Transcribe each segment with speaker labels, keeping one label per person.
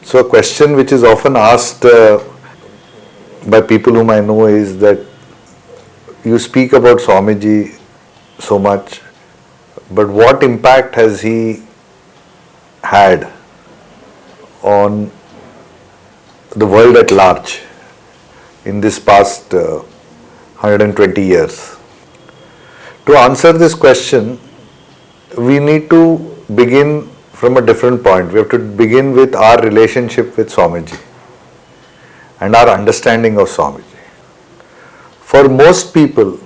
Speaker 1: So a question which is often asked by people whom I know is that you speak about Swamiji so much, but what impact has he had on the world at large in this past 120 years? To answer this question, we need to begin from a different point. We have to begin with our relationship with Swamiji and our understanding of Swamiji. For most people,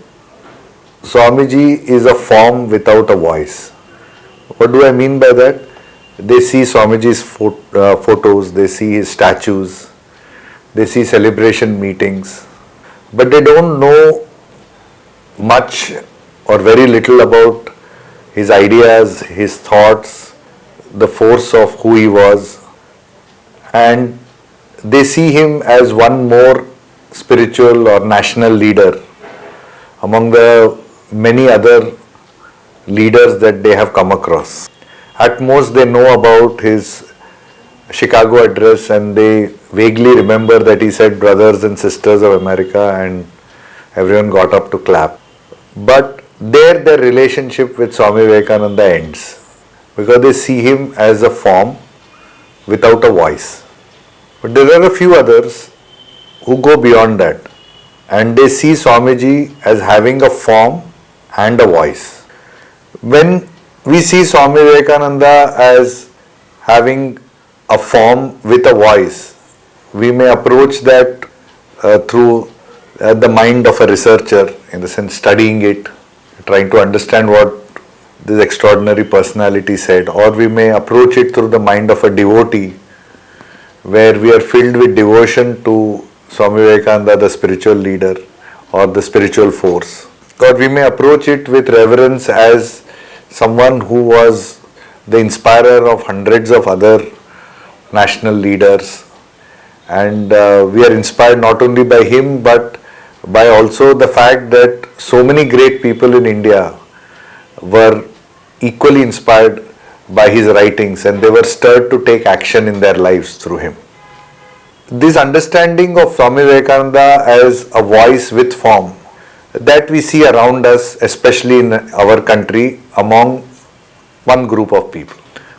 Speaker 1: Swamiji is a form without a voice. What do I mean by that? They see Swamiji's photos, they see his statues, they see celebration meetings, but they don't know much or very little about his ideas, his thoughts, the force of who he was, and they see him as one more spiritual or national leader among the many other leaders that they have come across. At most they know about his Chicago address and they vaguely remember that he said brothers and sisters of America and everyone got up to clap. But there their relationship with Swami Vivekananda ends, because they see him as a form without a voice. But there are a few others who go beyond that and they see Swamiji as having a form and a voice. When we see Swami Vivekananda as having a form with a voice, we may approach that through the mind of a researcher, in the sense studying it, trying to understand what this extraordinary personality said, or we may approach it through the mind of a devotee, where we are filled with devotion to Swami Vivekananda, the spiritual leader or the spiritual force. Or we may approach it with reverence as someone who was the inspirer of hundreds of other national leaders, and we are inspired not only by him but by also the fact that so many great people in India were equally inspired by his writings and they were stirred to take action in their lives through him. This understanding of Swami Vivekananda as a voice with form, that we see around us, especially in our country, among one group of people.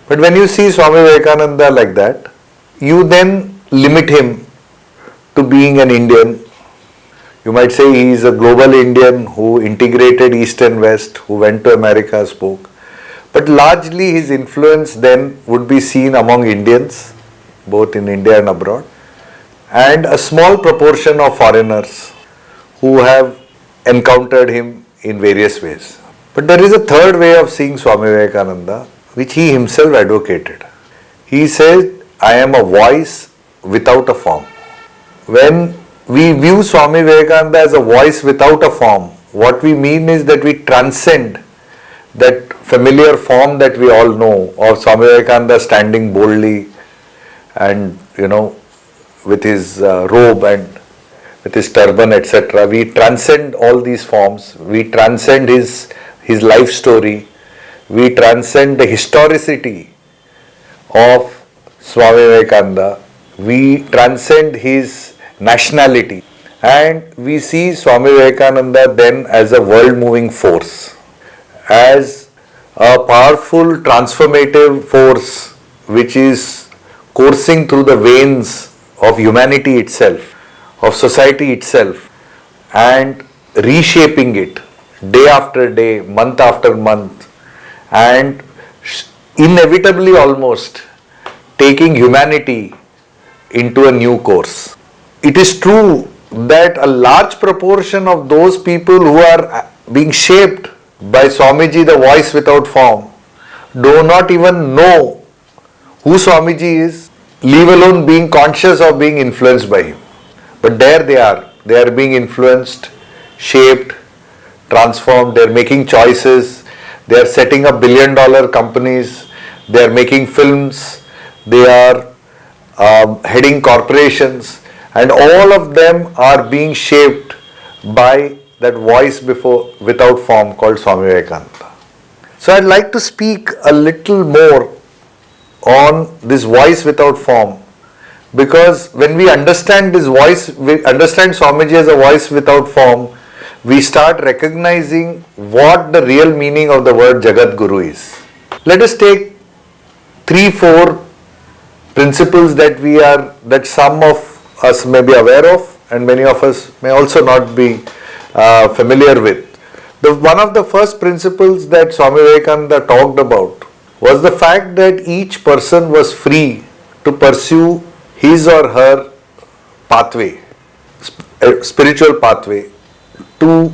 Speaker 1: But when you see Swami Vivekananda like that, you then limit him to being an Indian. You might say he is a global Indian who integrated East and West, who went to America, spoke. But largely his influence then would be seen among Indians, both in India and abroad, and a small proportion of foreigners who have encountered him in various ways. But there is a third way of seeing Swami Vivekananda, which he himself advocated. He said, I am a voice without a form. When we view Swami Vivekananda as a voice without a form, what we mean is that we transcend that familiar form that we all know of Swami Vivekananda standing boldly and with his robe and with his turban, etc. We transcend all these forms. We transcend his life story. We transcend the historicity of Swami Vivekananda. We transcend his nationality, and we see Swami Vivekananda then as a world-moving force, as a powerful transformative force which is coursing through the veins of humanity itself, of society itself, and reshaping it day after day, month after month, and inevitably almost taking humanity into a new course. It is true that a large proportion of those people who are being shaped by Swamiji, the voice without form, do not even know who Swamiji is, leave alone being conscious of being influenced by him. But there they are being influenced, shaped, transformed, they are making choices, they are setting up billion-dollar companies, they are making films, they are heading corporations, and all of them are being shaped by that voice without form called Swami Vivekananda. So I'd like to speak a little more on this voice without form Because when we understand this voice, we understand Swamiji as a voice without form, we start recognizing what the real meaning of the word Jagat Guru is. Let us take 3-4 principles that some of us may be aware of and many of us may also not be familiar with. One of the first principles that Swami Vivekananda talked about was the fact that each person was free to pursue his or her pathway, spiritual pathway to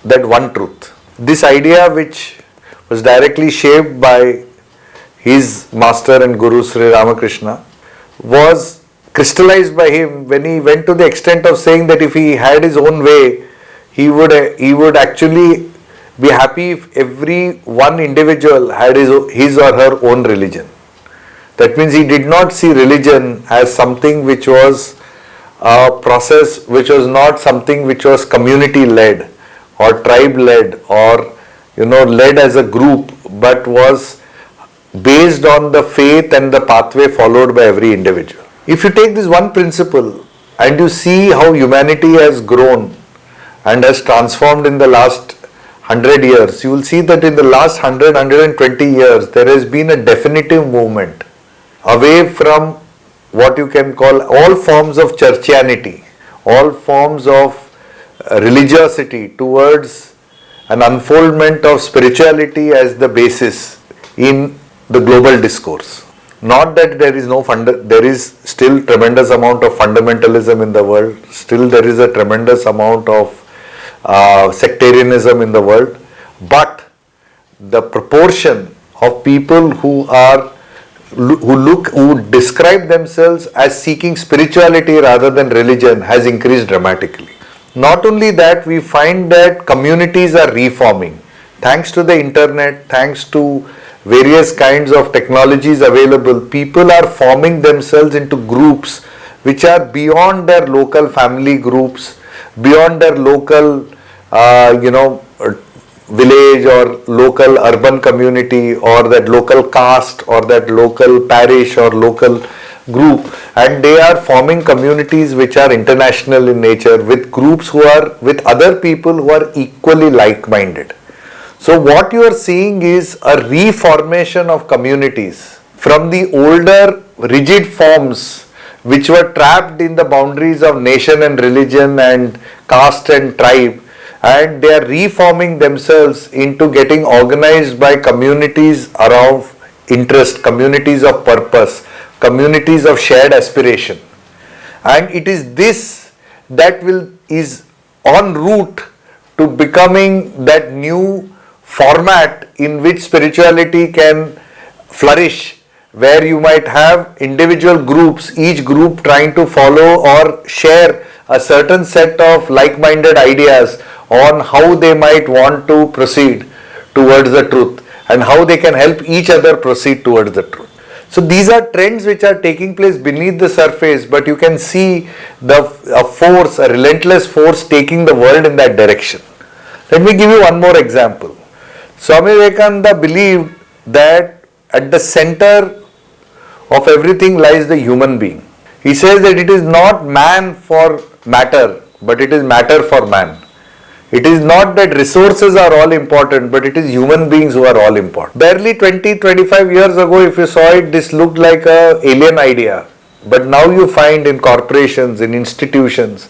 Speaker 1: that one truth. This idea, which was directly shaped by his master and guru Sri Ramakrishna, was crystallized by him when he went to the extent of saying that if he had his own way, he would actually be happy if every one individual had his or her own religion. That means he did not see religion as something which was a process, which was not something which was community led or tribe led or led as a group, but was based on the faith and the pathway followed by every individual. If you take this one principle and you see how humanity has grown and has transformed in the last 100 years, you will see that in the last 120 years, there has been a definitive movement away from what you can call all forms of churchianity, all forms of religiosity, towards an unfoldment of spirituality as the basis in the global discourse. Not that there is still tremendous amount of fundamentalism in the world, still there is a tremendous amount of sectarianism in the world, but the proportion of people who describe themselves as seeking spirituality rather than religion has increased dramatically. Not only that, we find that communities are reforming. Thanks to the internet, thanks to various kinds of technologies available, people are forming themselves into groups which are beyond their local family groups, beyond their local village or local urban community or that local caste or that local parish or local group, and they are forming communities which are international in nature, with groups who are with other people who are equally like-minded. So what you are seeing is a reformation of communities from the older rigid forms which were trapped in the boundaries of nation and religion and caste and tribe, and they are reforming themselves into getting organized by communities around interest, communities of purpose, communities of shared aspiration. And it is this that is en route to becoming that new format in which spirituality can flourish, where you might have individual groups, each group trying to follow or share a certain set of like-minded ideas on how they might want to proceed towards the truth and how they can help each other proceed towards the truth. So these are trends which are taking place beneath the surface, but you can see a relentless force taking the world in that direction. Let me give you one more example. Swami Vivekananda believed that at the center of everything lies the human being. He says that it is not man for matter, but it is matter for man. It is not that resources are all important, but it is human beings who are all important. Barely 20-25 years ago, if you saw it, this looked like an alien idea. But now you find in corporations, in institutions,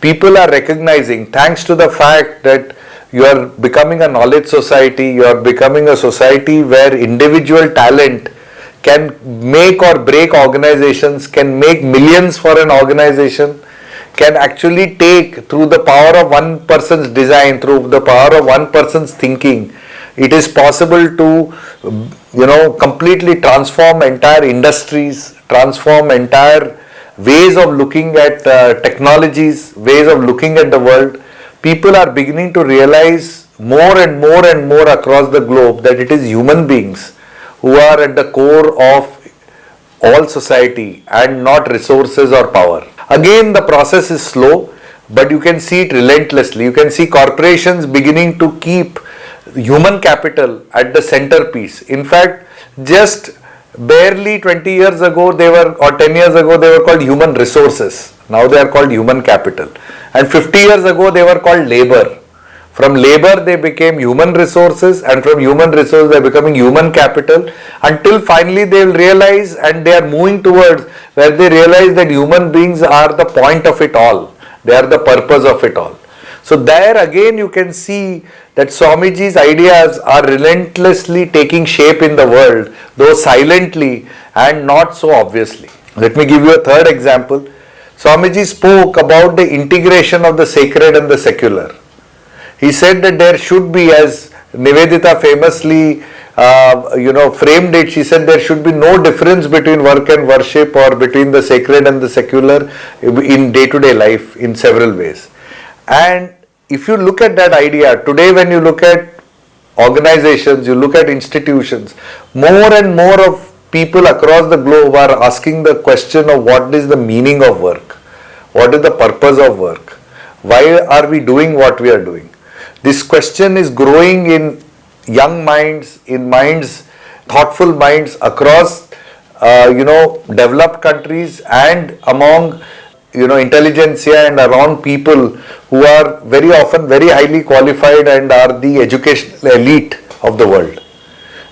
Speaker 1: people are recognizing, thanks to the fact that you are becoming a knowledge society, you are becoming a society where individual talent can make or break organizations, can make millions for an organization, can actually take, through the power of one person's design, through the power of one person's thinking, it is possible to completely transform entire industries, transform entire ways of looking at technologies, ways of looking at the world. People are beginning to realize more and more and more across the globe that it is human beings who are at the core of all society and not resources or power. Again, the process is slow, but you can see it relentlessly. You can see corporations beginning to keep human capital at the centerpiece. In fact, just Barely 20 years ago they were, or 10 years ago they were called human resources. Now they are called human capital. And 50 years ago they were called labor. From labor they became human resources, and from human resources they are becoming human capital, until finally they will realize, and they are moving towards where they realize that human beings are the point of it all. They are the purpose of it all. So there again you can see that Swamiji's ideas are relentlessly taking shape in the world, though silently and not so obviously. Let me give you a third example. Swamiji spoke about the integration of the sacred and the secular. He said that there should be, as Nivedita famously framed it, she said there should be no difference between work and worship, or between the sacred and the secular in day-to-day life in several ways. And if you look at that idea, today when you look at organizations, you look at institutions, more and more of people across the globe are asking the question of what is the meaning of work? What is the purpose of work? Why are we doing what we are doing? This question is growing in young minds, in minds, thoughtful minds across developed countries, and among intelligentsia and around people who are very often very highly qualified and are the educational elite of the world.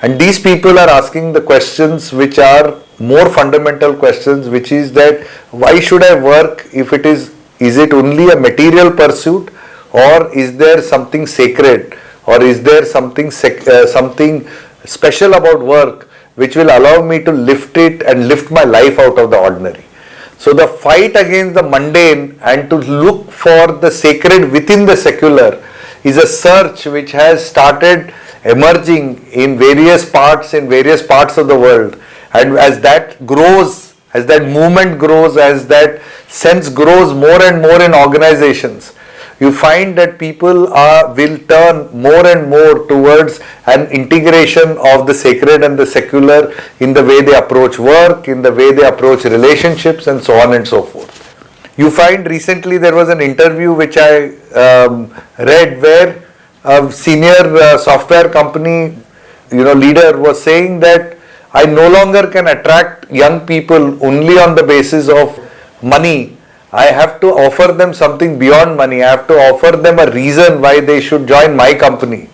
Speaker 1: And these people are asking the questions which are more fundamental questions, which is that why should I work? If it is it only a material pursuit, or is there something sacred, or is there something special about work which will allow me to lift it and lift my life out of the ordinary? So the fight against the mundane and to look for the sacred within the secular is a search which has started emerging in various parts of the world. And as that grows, as that movement grows, as that sense grows more and more in organizations, you find that people will turn more and more towards an integration of the sacred and the secular in the way they approach work, in the way they approach relationships, and so on and so forth. You find recently there was an interview which I read where a senior software company leader was saying that I no longer can attract young people only on the basis of money. I have to offer them something beyond money. I have to offer them a reason why they should join my company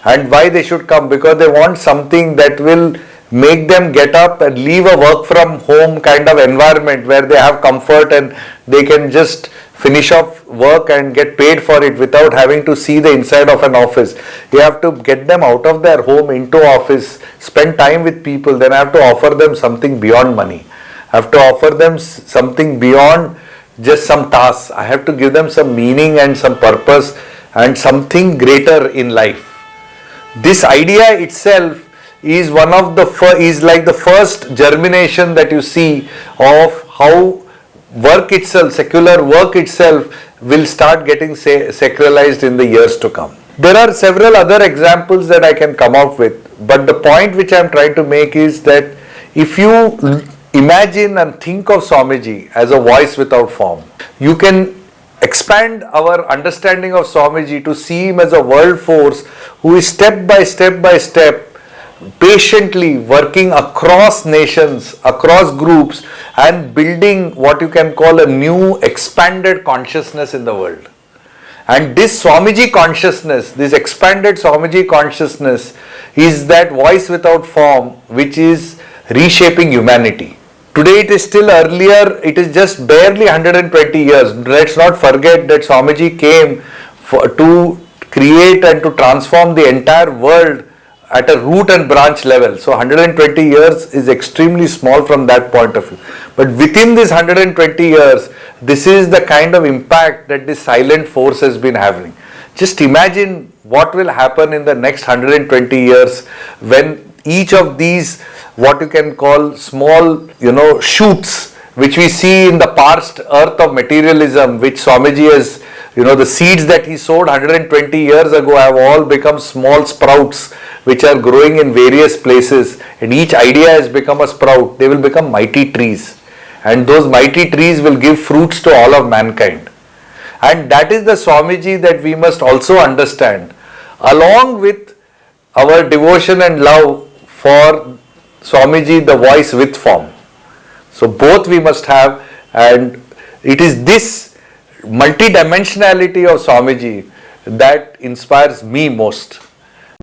Speaker 1: and why they should come, because they want something that will make them get up and leave a work from home kind of environment where they have comfort and they can just finish off work and get paid for it without having to see the inside of an office. You have to get them out of their home into office, spend time with people. Then I have to offer them something beyond money. I have to offer them something beyond just some tasks. I have to give them some meaning and some purpose and something greater in life. This idea itself is like the first germination that you see of how work itself, secular work itself, will start getting sacralized in the years to come. There are several other examples that I can come up with, but the point which I am trying to make is that if you imagine and think of Swamiji as a voice without form, you can expand our understanding of Swamiji to see him as a world force who is step by step patiently working across nations, across groups, and building what you can call a new expanded consciousness in the world. And this Swamiji consciousness, this expanded Swamiji consciousness, is that voice without form which is reshaping humanity. Today it is still earlier, it is just barely 120 years. Let's not forget that Swamiji came to create and to transform the entire world at a root and branch level. So 120 years is extremely small from that point of view. But within this 120 years, this is the kind of impact that this silent force has been having. Just imagine what will happen in the next 120 years when each of these, what you can call small, shoots, which we see in the parched earth of materialism, which Swamiji has, the seeds that he sowed 120 years ago have all become small sprouts which are growing in various places, and each idea has become a sprout. They will become mighty trees, and those mighty trees will give fruits to all of mankind. And that is the Swamiji that we must also understand, along with our devotion and love for Swamiji the voice with form. So both we must have, and it is this multidimensionality of Swamiji that inspires me most.